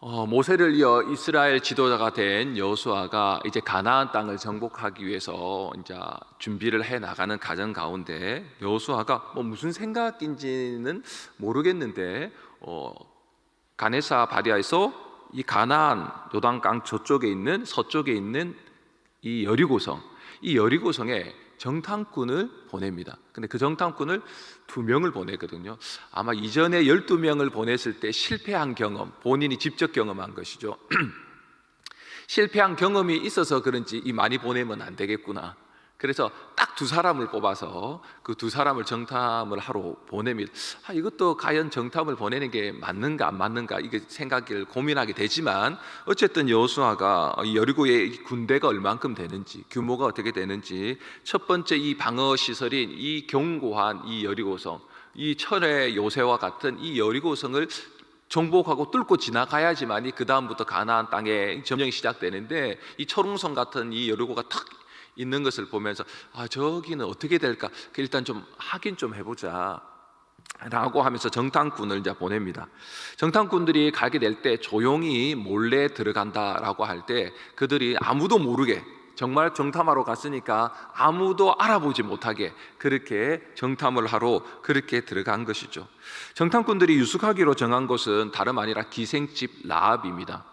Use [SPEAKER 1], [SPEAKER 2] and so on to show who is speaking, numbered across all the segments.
[SPEAKER 1] 모세를 이어 이스라엘 지도자가 된 여호수아가 이제 가나안 땅을 정복하기 위해서 이제 준비를 해 나가는 과정 가운데 여호수아가 무슨 생각인지는 모르겠는데 가네사 바리아에서 이 가나안 요단강 저쪽에 있는 서쪽에 있는 이 여리고성에 정탐꾼을 보냅니다. 근데 그 정탐꾼을 2명을 보내거든요. 아마 이전에 12명을 보냈을 때 실패한 경험, 본인이 직접 경험한 것이죠. 실패한 경험이 있어서 그런지 많이 보내면 안 되겠구나. 그래서 딱 2사람을 뽑아서 그 2사람을 정탐을 하러 보냅니다. 이것도 과연 정탐을 보내는 게 맞는가 안 맞는가 이게 생각을 고민하게 되지만 어쨌든 여호수아가 여리고의 군대가 얼만큼 되는지, 규모가 어떻게 되는지, 첫 번째 이 방어 시설인 이 견고한 이 여리고성, 이 철의 요새와 같은 이 여리고성을 정복하고 뚫고 지나가야지만이 그 다음부터 가나안 땅의 점령이 시작되는데, 이 철옹성 같은 이 여리고가 탁 있는 것을 보면서 저기는 어떻게 될까? 일단 좀 확인 좀 해보자 라고 하면서 정탐꾼을 이제 보냅니다. 정탐꾼들이 가게 될 때 조용히 몰래 들어간다라고 할 때 그들이 아무도 모르게, 정말 정탐하러 갔으니까 아무도 알아보지 못하게 그렇게 정탐을 하러 그렇게 들어간 것이죠. 정탐꾼들이 유숙하기로 정한 곳은 다름 아니라 기생집 라합입니다.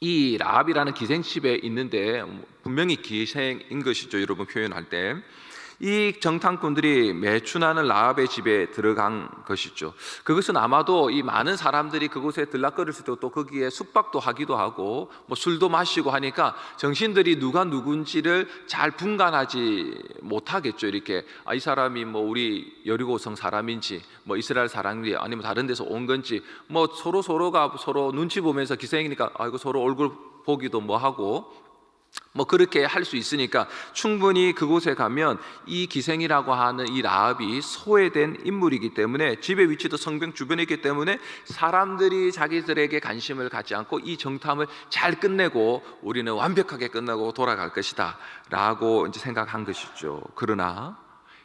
[SPEAKER 1] 이 라합이라는 기생집에 있는데 분명히 기생인 것이죠. 여러분 표현할 때 이 정탐꾼들이 매춘하는 라합의 집에 들어간 것이죠. 그것은 아마도 이 많은 사람들이 그곳에 들락거렸을 때 또 거기에 숙박도 하기도 하고 술도 마시고 하니까 정신들이 누가 누군지를 잘 분간하지 못하겠죠. 이렇게 이 사람이 우리 여리고성 사람인지 이스라엘 사람인지 아니면 다른 데서 온 건지 서로가 서로 눈치 보면서 기생이니까 이거 서로 얼굴 보기도 하고 그렇게 할 수 있으니까 충분히 그곳에 가면 이 기생이라고 하는 이 라합이 소외된 인물이기 때문에, 집의 위치도 성벽 주변이기 때문에 사람들이 자기들에게 관심을 갖지 않고 이 정탐을 잘 끝내고 우리는 완벽하게 끝내고 돌아갈 것이다 라고 이제 생각한 것이죠. 그러나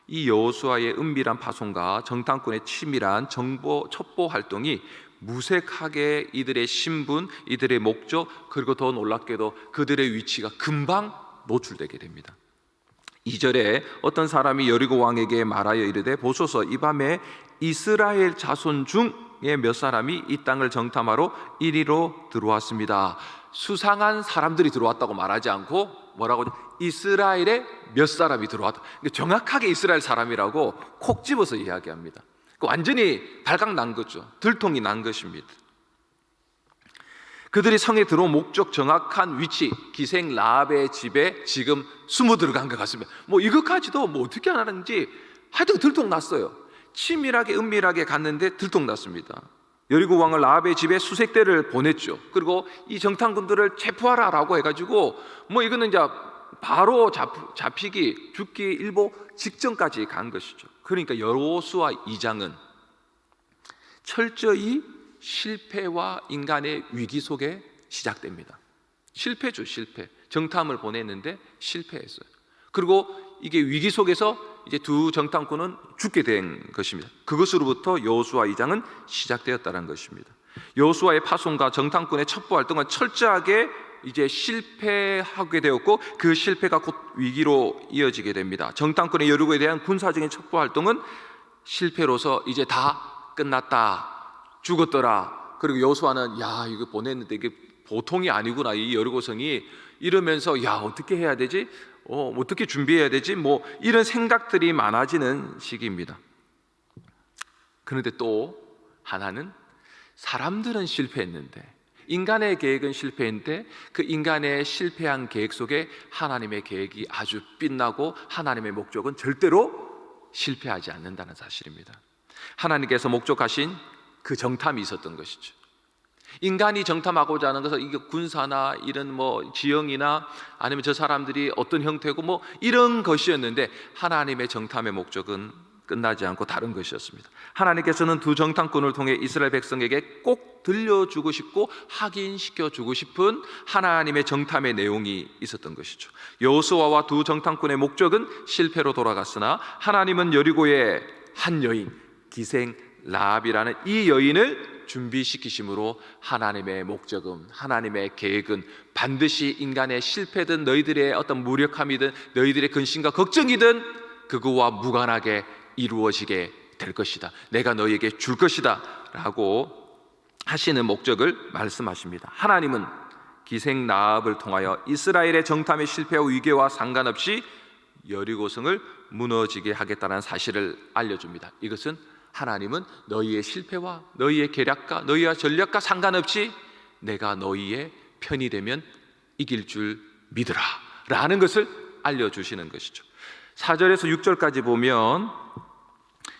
[SPEAKER 1] 이 여호수아의 은밀한 파송과 정탐꾼의 치밀한 정보 첩보 활동이 무색하게 이들의 신분, 이들의 목적, 그리고 더 놀랍게도 그들의 위치가 금방 노출되게 됩니다. 2절에 어떤 사람이 여리고 왕에게 말하여 이르되 보소서 이 밤에 이스라엘 자손 중에 몇 사람이 이 땅을 정탐하러 이리로 들어왔습니다. 수상한 사람들이 들어왔다고 말하지 않고 뭐라고 이스라엘에 몇 사람이 들어왔다. 정확하게 이스라엘 사람이라고 콕 집어서 이야기합니다. 완전히 발각 난 거죠. 들통이 난 것입니다. 그들이 성에 들어온 목적 정확한 위치, 기생 라합의 집에 지금 숨어 들어간 것 같습니다. 이것까지도 어떻게 하는지 하여튼 들통 났어요. 치밀하게 은밀하게 갔는데 들통 났습니다. 여리고 왕은 라합의 집에 수색대를 보냈죠. 그리고 이 정탐꾼들을 체포하라라고 해가지고 이거는 이제 바로 잡히기, 죽기 일보 직전까지 간 것이죠. 그러니까 여호수아 2장은 철저히 실패와 인간의 위기 속에 시작됩니다. 실패죠, 실패. 정탐을 보냈는데 실패했어요. 그리고 이게 위기 속에서 이제 2 정탐꾼은 죽게 된 것입니다. 그것으로부터 여호수아 2장은 시작되었다는 것입니다. 여호수아의 파송과 정탐꾼의 첩보 활동은 철저하게 이제 실패하게 되었고 그 실패가 곧 위기로 이어지게 됩니다. 정탐꾼의 여리고에 대한 군사적인 첩보 활동은 실패로서 이제 다 끝났다, 죽었더라. 그리고 여호수아는 이거 보냈는데 이게 보통이 아니구나, 이 여리고성이, 이러면서 어떻게 해야 되지? 어떻게 준비해야 되지? 이런 생각들이 많아지는 시기입니다. 그런데 또 하나는 사람들은 실패했는데, 인간의 계획은 실패했는데 그 인간의 실패한 계획 속에 하나님의 계획이 아주 빛나고 하나님의 목적은 절대로 실패하지 않는다는 사실입니다. 하나님께서 목적하신 그 정탐이 있었던 것이죠. 인간이 정탐하고자 하는 것은 이게 군사나 이런 지형이나 아니면 저 사람들이 어떤 형태고 이런 것이었는데, 하나님의 정탐의 목적은 끝나지 않고 다른 것이었습니다. 하나님께서는 2 정탐꾼을 통해 이스라엘 백성에게 꼭 들려주고 싶고 확인시켜주고 싶은 하나님의 정탐의 내용이 있었던 것이죠. 여호수아와 2 정탐꾼의 목적은 실패로 돌아갔으나 하나님은 여리고의 한 여인, 기생 라합이라는 이 여인을 준비시키심으로 하나님의 목적은, 하나님의 계획은 반드시 인간의 실패든 너희들의 어떤 무력함이든 너희들의 근심과 걱정이든 그거와 무관하게 이루어지게 될 것이다. 내가 너희에게 줄 것이다 라고 하시는 목적을 말씀하십니다. 하나님은 기생 라합을 통하여 이스라엘의 정탐의 실패와 위계와 상관없이 여리고성을 무너지게 하겠다는 사실을 알려줍니다. 이것은 하나님은 너희의 실패와 너희의 계략과 너희의 전략과 상관없이 내가 너희의 편이 되면 이길 줄 믿으라 라는 것을 알려주시는 것이죠. 4절에서 6절까지 보면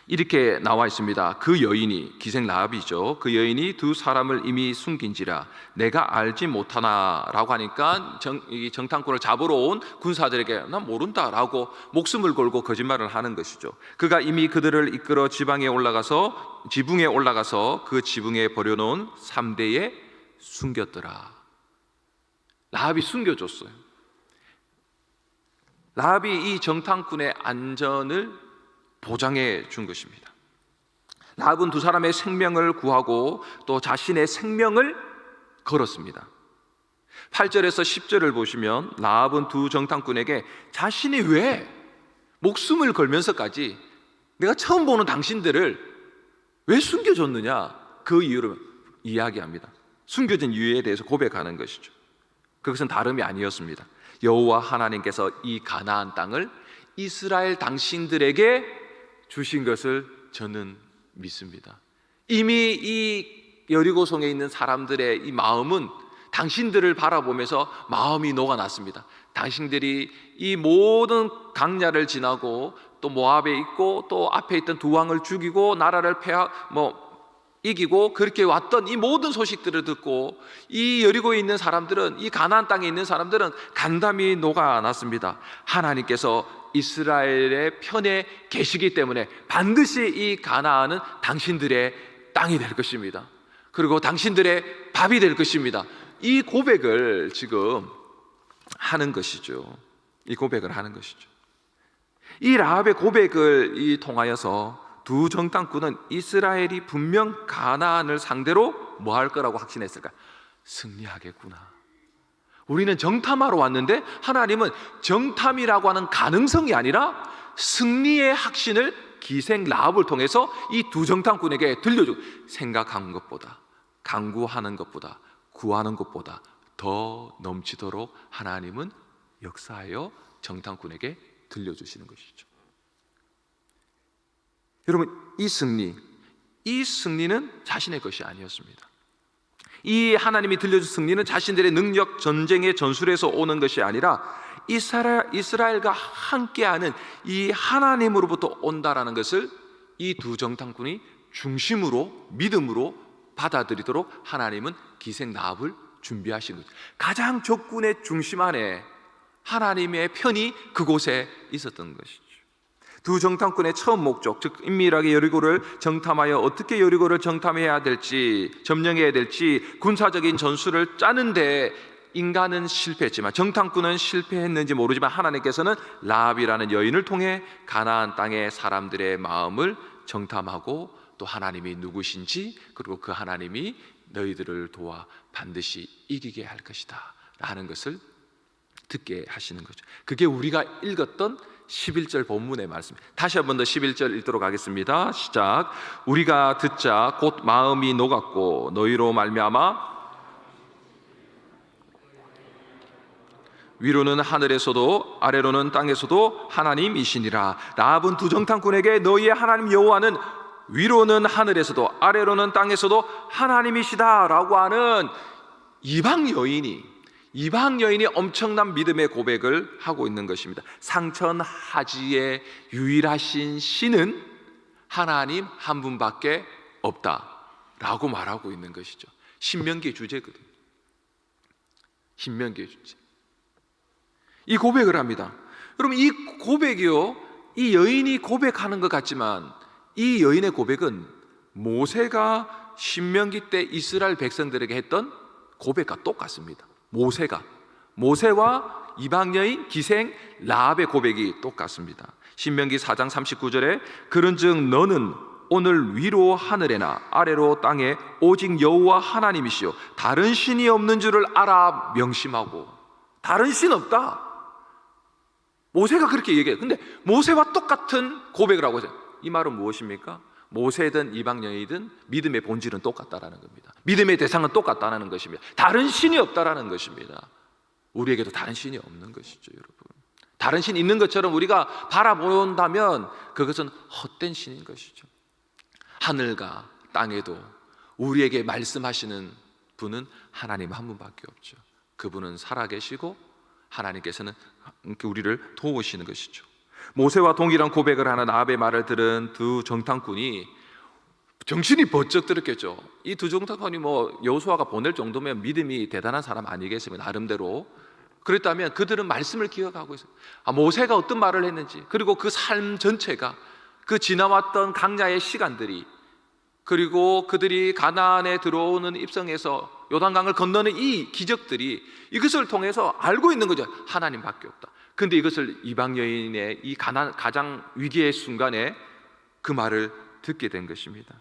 [SPEAKER 1] 이렇게 나와 있습니다. 그 여인이, 기생 라합이죠, 그 여인이 두 사람을 이미 숨긴지라 내가 알지 못하나 라고 하니까 이 정탐꾼을 잡으러 온 군사들에게 난 모른다 라고 목숨을 걸고 거짓말을 하는 것이죠. 그가 이미 그들을 이끌어 지붕에 올라가서 그 지붕에 버려놓은 3대에 숨겼더라. 라합이 숨겨줬어요. 라합이 이 정탐꾼의 안전을 보장해 준 것입니다. 라합은 두 사람의 생명을 구하고 또 자신의 생명을 걸었습니다. 8절에서 10절을 보시면 라합은 두 정탐꾼에게 자신이 왜 목숨을 걸면서까지 내가 처음 보는 당신들을 왜 숨겨줬느냐, 그 이유를 이야기합니다. 숨겨진 이유에 대해서 고백하는 것이죠. 그것은 다름이 아니었습니다. 여호와 하나님께서 이 가나안 땅을 이스라엘 당신들에게 주신 것을 저는 믿습니다. 이미 이 여리고성에 있는 사람들의 이 마음은 당신들을 바라보면서 마음이 녹아났습니다. 당신들이 이 모든 강야를 지나고 또 모압에 있고 또 앞에 있던 두 왕을 죽이고 나라를 이기고 그렇게 왔던 이 모든 소식들을 듣고 이 여리고에 있는 사람들은, 이 가나안 땅에 있는 사람들은 간담이 녹아났습니다. 하나님께서 이스라엘의 편에 계시기 때문에 반드시 이 가나안은 당신들의 땅이 될 것입니다. 그리고 당신들의 밥이 될 것입니다. 이 고백을 지금 하는 것이죠. 이 고백을 하는 것이죠. 이 라합의 고백을 통하여서 두 정탐꾼은 이스라엘이 분명 가나안을 상대로 뭐 할 거라고 확신했을까? 승리하겠구나. 우리는 정탐하러 왔는데 하나님은 정탐이라고 하는 가능성이 아니라 승리의 확신을 기생 라합을 통해서 이 두 정탐꾼에게 들려주고, 생각한 것보다, 간구하는 것보다, 구하는 것보다 더 넘치도록 하나님은 역사하여 정탐꾼에게 들려주시는 것이죠. 여러분, 이 승리는 자신의 것이 아니었습니다. 이 하나님이 들려준 승리는 자신들의 능력, 전쟁의 전술에서 오는 것이 아니라 이스라엘과 함께하는 이 하나님으로부터 온다라는 것을 이 두 정탐꾼이 중심으로, 믿음으로 받아들이도록 하나님은 기생 라합을 준비하신 거죠. 가장 적군의 중심 안에 하나님의 편이 그곳에 있었던 것이죠. 두 정탐꾼의 처음 목적, 즉 은밀하게 여리고를 정탐하여 어떻게 여리고를 정탐해야 될지, 점령해야 될지 군사적인 전술을 짜는데 인간은 실패했지만, 정탐꾼은 실패했는지 모르지만 하나님께서는 라합이라는 여인을 통해 가나안 땅의 사람들의 마음을 정탐하고 또 하나님이 누구신지, 그리고 그 하나님이 너희들을 도와 반드시 이기게 할 것이다 라는 것을 듣게 하시는 거죠. 그게 우리가 읽었던 11절 본문의 말씀. 다시 한 번 더 11절 읽도록 하겠습니다. 시작. 우리가 듣자 곧 마음이 녹았고 너희로 말미암아 위로는 하늘에서도 아래로는 땅에서도 하나님이시니라. 라합은 두 정탐꾼에게 너희의 하나님 여호와는 위로는 하늘에서도 아래로는 땅에서도 하나님이시다 라고 하는 이방 여인이 엄청난 믿음의 고백을 하고 있는 것입니다. 상천하지의 유일하신 신은 하나님 한 분밖에 없다라고 말하고 있는 것이죠. 신명기의 주제거든요. 신명기의 주제. 이 고백을 합니다. 여러분, 이 고백이요, 이 여인이 고백하는 것 같지만 이 여인의 고백은 모세가 신명기 때 이스라엘 백성들에게 했던 고백과 똑같습니다. 모세와 이방 여인 기생 라합의 고백이 똑같습니다. 신명기 4장 39절에 그런즉 너는 오늘 위로 하늘에나 아래로 땅에 오직 여호와 하나님이시요 다른 신이 없는 줄을 알아 명심하고. 다른 신 없다. 모세가 그렇게 얘기해요. 근데 모세와 똑같은 고백을 하고 있어요. 이 말은 무엇입니까? 모세든 이방 여인이든 믿음의 본질은 똑같다라는 겁니다. 믿음의 대상은 똑같다는 것입니다. 다른 신이 없다라는 것입니다. 우리에게도 다른 신이 없는 것이죠, 여러분. 다른 신이 있는 것처럼 우리가 바라본다면 그것은 헛된 신인 것이죠. 하늘과 땅에도 우리에게 말씀하시는 분은 하나님 한 분밖에 없죠. 그분은 살아계시고 하나님께서는 우리를 도우시는 것이죠. 모세와 동일한 고백을 하는 아합의 말을 들은 두 정탐꾼이 정신이 번쩍 들었겠죠. 이 두 정탐꾼이 여호수아가 보낼 정도면 믿음이 대단한 사람 아니겠습니까? 나름대로. 그랬다면 그들은 말씀을 기억하고 있어요. 모세가 어떤 말을 했는지, 그리고 그 삶 전체가, 그 지나왔던 강야의 시간들이, 그리고 그들이 가나안에 들어오는 입성에서 요단강을 건너는 이 기적들이, 이것을 통해서 알고 있는 거죠. 하나님밖에 없다. 근데 이것을 이방 여인의 이 가장 위기의 순간에 그 말을 듣게 된 것입니다.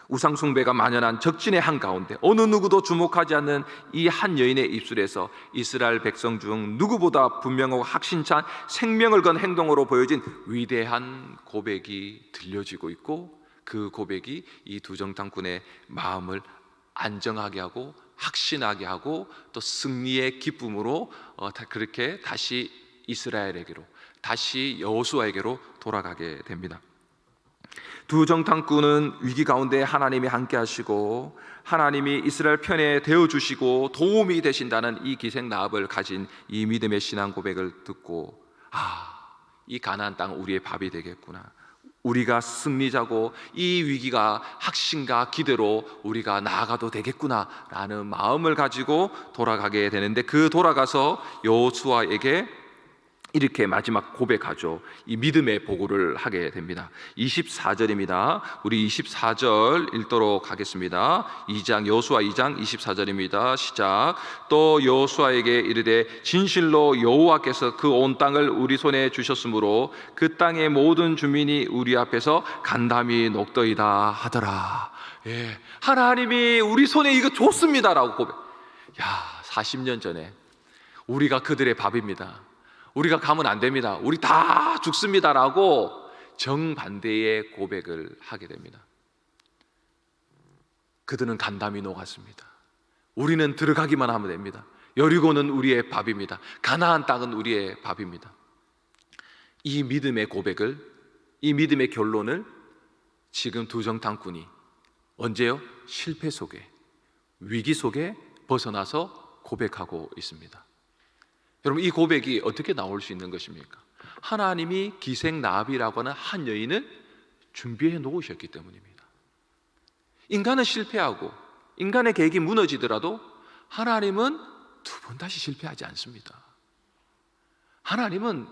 [SPEAKER 1] 우상 숭배가 만연한 적진의 한가운데 어느 누구도 주목하지 않는 이 한 여인의 입술에서 이스라엘 백성 중 누구보다 분명하고 확신찬 생명을 건 행동으로 보여진 위대한 고백이 들려지고 있고, 그 고백이 이 두 정탐꾼의 마음을 안정하게 하고 확신하게 하고 또 승리의 기쁨으로 그렇게 다시 이스라엘에게로, 다시 여호수아에게로 돌아가게 됩니다. 두 정탐꾼은 위기 가운데 하나님이 함께 하시고 하나님이 이스라엘 편에 되어주시고 도움이 되신다는 이 기생 라합을 가진 이 믿음의 신앙 고백을 듣고, 이 가나안 땅 우리의 밥이 되겠구나, 우리가 승리자고 이 위기가 확신과 기대로 우리가 나아가도 되겠구나 라는 마음을 가지고 돌아가게 되는데, 그 돌아가서 여호수아에게 이렇게 마지막 고백하죠. 이 믿음의 보고를 하게 됩니다. 24절입니다. 우리 24절 읽도록 하겠습니다. 2장 여호수아 2장 24절입니다. 시작. 또 여호수아에게 이르되 진실로 여호와께서 그 온 땅을 우리 손에 주셨으므로 그 땅의 모든 주민이 우리 앞에서 간담이 녹더이다 하더라. 하나님이 우리 손에 이거 줬습니다라고 고백. 40년 전에 우리가 그들의 밥입니다. 우리가 가면 안 됩니다. 우리 다 죽습니다라고 정반대의 고백을 하게 됩니다. 그들은 간담이 녹았습니다. 우리는 들어가기만 하면 됩니다. 여리고는 우리의 밥입니다. 가나안 땅은 우리의 밥입니다. 이 믿음의 고백을, 이 믿음의 결론을 지금 두 정탐꾼이 언제요? 실패 속에, 위기 속에 벗어나서 고백하고 있습니다. 여러분, 이 고백이 어떻게 나올 수 있는 것입니까? 하나님이 기생 라합이라고 하는 한 여인을 준비해 놓으셨기 때문입니다. 인간은 실패하고 인간의 계획이 무너지더라도 하나님은 두 번 다시 실패하지 않습니다. 하나님은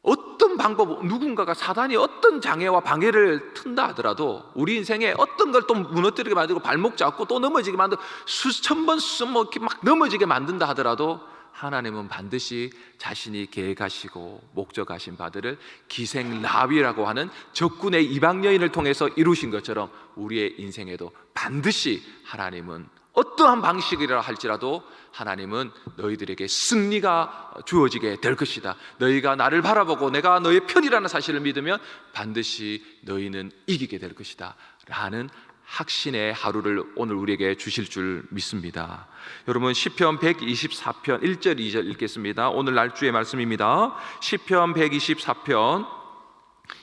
[SPEAKER 1] 어떤 방법, 누군가가 사단이 어떤 장애와 방해를 튼다 하더라도 우리 인생에 어떤 걸 또 무너뜨리게 만들고 발목 잡고 또 넘어지게 만들고 수천 번 이렇게 막 넘어지게 만든다 하더라도 하나님은 반드시 자신이 계획하시고 목적하신 바들을 기생 라합이라고 하는 적군의 이방 여인을 통해서 이루신 것처럼 우리의 인생에도 반드시 하나님은 어떠한 방식이라 할지라도 하나님은 너희들에게 승리가 주어지게 될 것이다. 너희가 나를 바라보고 내가 너의 편이라는 사실을 믿으면 반드시 너희는 이기게 될 것이다 라는 확신의 하루를 오늘 우리에게 주실 줄 믿습니다. 여러분, 시편 124편 1절 2절 읽겠습니다. 오늘 날주의 말씀입니다. 시편 124편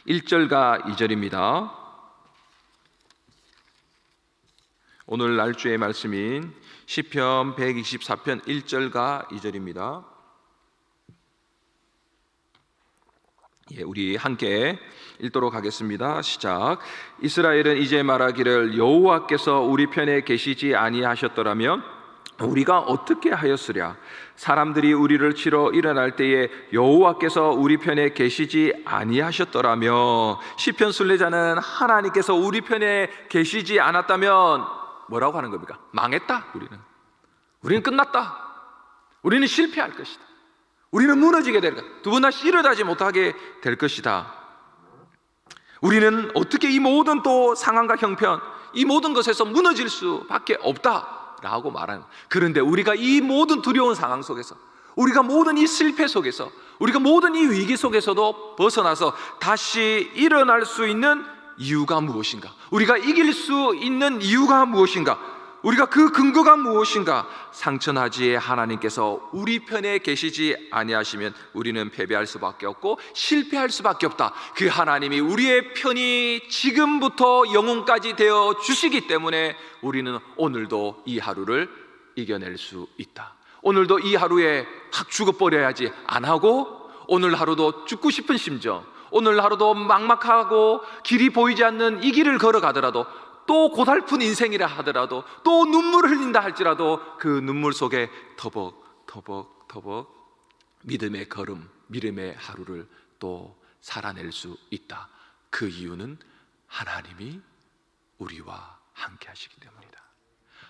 [SPEAKER 1] 1절과 2절입니다. 오늘 날주의 말씀인 시편 124편 1절과 2절입니다. 우리 함께 읽도록 하겠습니다. 시작. 이스라엘은 이제 말하기를 여호와께서 우리 편에 계시지 아니하셨더라면 우리가 어떻게 하였으랴. 사람들이 우리를 치러 일어날 때에 여호와께서 우리 편에 계시지 아니하셨더라며. 시편 순례자는 하나님께서 우리 편에 계시지 않았다면 뭐라고 하는 겁니까? 망했다. 우리는 끝났다. 우리는 실패할 것이다. 우리는 무너지게 될 것이다. 두 번 다시 일어나지 못하게 될 것이다. 우리는 어떻게 이 모든 또 상황과 형편, 이 모든 것에서 무너질 수밖에 없다라고 말하는, 그런데 우리가 이 모든 두려운 상황 속에서, 우리가 모든 이 실패 속에서, 우리가 모든 이 위기 속에서도 벗어나서 다시 일어날 수 있는 이유가 무엇인가? 우리가 이길 수 있는 이유가 무엇인가? 우리가 그 근거가 무엇인가? 상천하지에 하나님께서 우리 편에 계시지 아니하시면 우리는 패배할 수밖에 없고 실패할 수밖에 없다. 그 하나님이 우리의 편이 지금부터 영혼까지 되어 주시기 때문에 우리는 오늘도 이 하루를 이겨낼 수 있다. 오늘도 이 하루에 확 죽어버려야지 안 하고, 오늘 하루도 죽고 싶은 심정, 오늘 하루도 막막하고 길이 보이지 않는 이 길을 걸어가더라도, 또 고달픈 인생이라 하더라도, 또 눈물을 흘린다 할지라도 그 눈물 속에 터벅터벅 믿음의 걸음, 믿음의 하루를 또 살아낼 수 있다. 그 이유는 하나님이 우리와 함께 하시기 때문이다.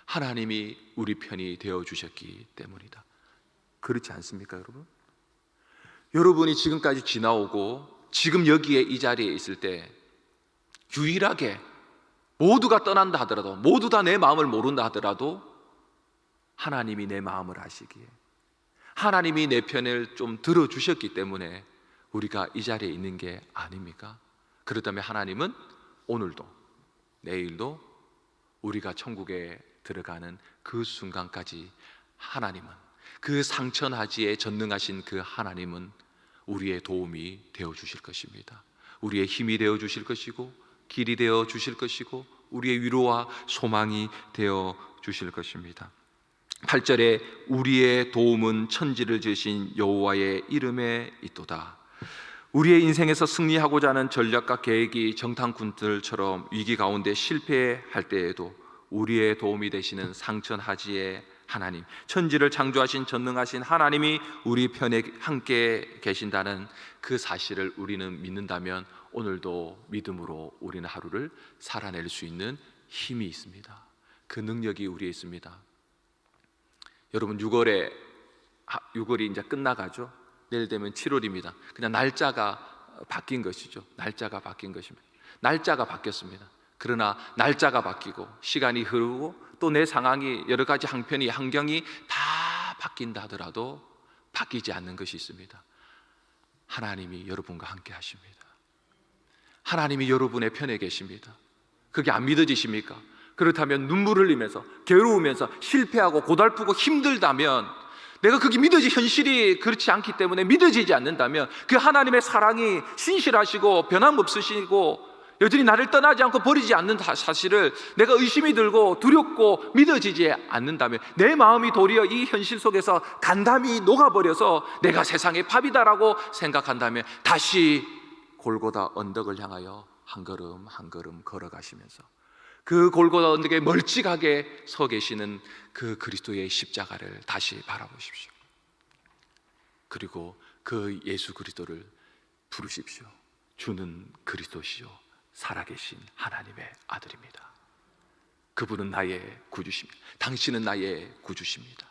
[SPEAKER 1] 하나님이 우리 편이 되어주셨기 때문이다. 그렇지 않습니까, 여러분? 여러분이 지금까지 지나오고 지금 여기에 이 자리에 있을 때 유일하게 모두가 떠난다 하더라도, 모두 다 내 마음을 모른다 하더라도 하나님이 내 마음을 아시기에, 하나님이 내 편을 좀 들어주셨기 때문에 우리가 이 자리에 있는 게 아닙니까? 그렇다면 하나님은 오늘도 내일도 우리가 천국에 들어가는 그 순간까지 하나님은, 그 상천하지에 전능하신 그 하나님은 우리의 도움이 되어 주실 것입니다. 우리의 힘이 되어 주실 것이고, 길이 되어 주실 것이고, 우리의 위로와 소망이 되어 주실 것입니다. 8절에 우리의 도움은 천지를 지으신 여호와의 이름에 있도다. 우리의 인생에서 승리하고자 하는 전략과 계획이 정탐꾼들처럼 위기 가운데 실패할 때에도 우리의 도움이 되시는 상천하지의 하나님, 천지를 창조하신 전능하신 하나님이 우리 편에 함께 계신다는 그 사실을 우리는 믿는다면 오늘도 믿음으로 우리는 하루를 살아낼 수 있는 힘이 있습니다. 그 능력이 우리에 있습니다. 여러분, 6월이 이제 끝나가죠. 내일 되면 7월입니다. 그냥 날짜가 바뀐 것이죠. 날짜가 바뀐 것입니다. 날짜가 바뀌었습니다. 그러나 날짜가 바뀌고 시간이 흐르고 또 내 상황이, 여러 가지 형편이, 환경이 다 바뀐다 하더라도 바뀌지 않는 것이 있습니다. 하나님이 여러분과 함께 하십니다. 하나님이 여러분의 편에 계십니다. 그게 안 믿어지십니까? 그렇다면 눈물 흘리면서, 괴로우면서, 실패하고 고달프고 힘들다면, 내가 그게 현실이 그렇지 않기 때문에 믿어지지 않는다면, 그 하나님의 사랑이 신실하시고 변함없으시고 여전히 나를 떠나지 않고 버리지 않는 사실을 내가 의심이 들고 두렵고 믿어지지 않는다면, 내 마음이 도리어 이 현실 속에서 간담이 녹아버려서 내가 세상의 밥이다라고 생각한다면, 다시 골고다 언덕을 향하여 한 걸음 한 걸음 걸어가시면서 그 골고다 언덕에 멀찍하게 서 계시는 그 그리스도의 십자가를 다시 바라보십시오. 그리고 그 예수 그리스도를 부르십시오. 주는 그리스도시요 살아계신 하나님의 아들입니다. 그분은 나의 구주십니다. 당신은 나의 구주십니다.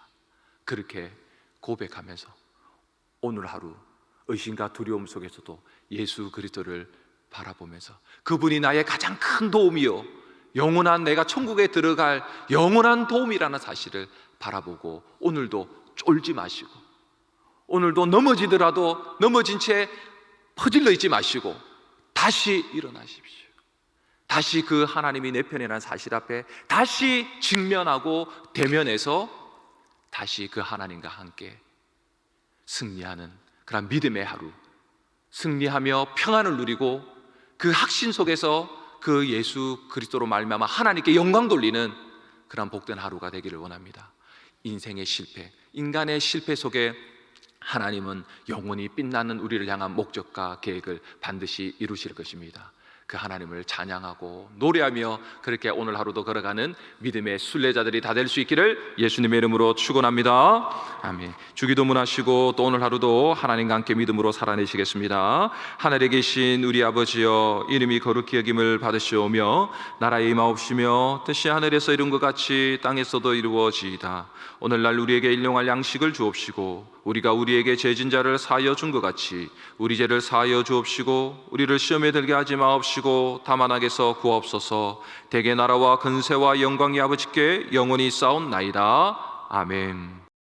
[SPEAKER 1] 그렇게 고백하면서 오늘 하루 의심과 두려움 속에서도 예수 그리스도를 바라보면서, 그분이 나의 가장 큰 도움이요, 영원한, 내가 천국에 들어갈 영원한 도움이라는 사실을 바라보고 오늘도 쫄지 마시고, 오늘도 넘어지더라도 넘어진 채 퍼질러 있지 마시고 다시 일어나십시오. 다시 그 하나님이 내 편이라는 사실 앞에 다시 직면하고 대면해서 다시 그 하나님과 함께 승리하는 그런 믿음의 하루, 승리하며 평안을 누리고 그 확신 속에서 그 예수 그리스도로 말미암아 하나님께 영광 돌리는 그런 복된 하루가 되기를 원합니다. 인생의 실패, 인간의 실패 속에 하나님은 영원히 빛나는 우리를 향한 목적과 계획을 반드시 이루실 것입니다. 그 하나님을 찬양하고 노래하며 그렇게 오늘 하루도 걸어가는 믿음의 순례자들이 다 될 수 있기를 예수님의 이름으로 축원합니다. 아멘. 주기도문 하시고 또 오늘 하루도 하나님과 함께 믿음으로 살아내시겠습니다. 하늘에 계신 우리 아버지여, 이름이 거룩히 여김을 받으시오며 나라의 임하옵시며 뜻이 하늘에서 이룬 것 같이 땅에서도 이루어지이다. 오늘날 우리에게 일용할 양식을 주옵시고 우리가 우리에게 죄진 자를 사하여 준 것 같이 우리 죄를 사하여 주옵시고 우리를 시험에 들게 하지 마옵시고 주시고 다만 악에서 구하옵소서. 대개 나라와 근세와 영광이 아버지께 영원히 쌓옵나이다. 아멘.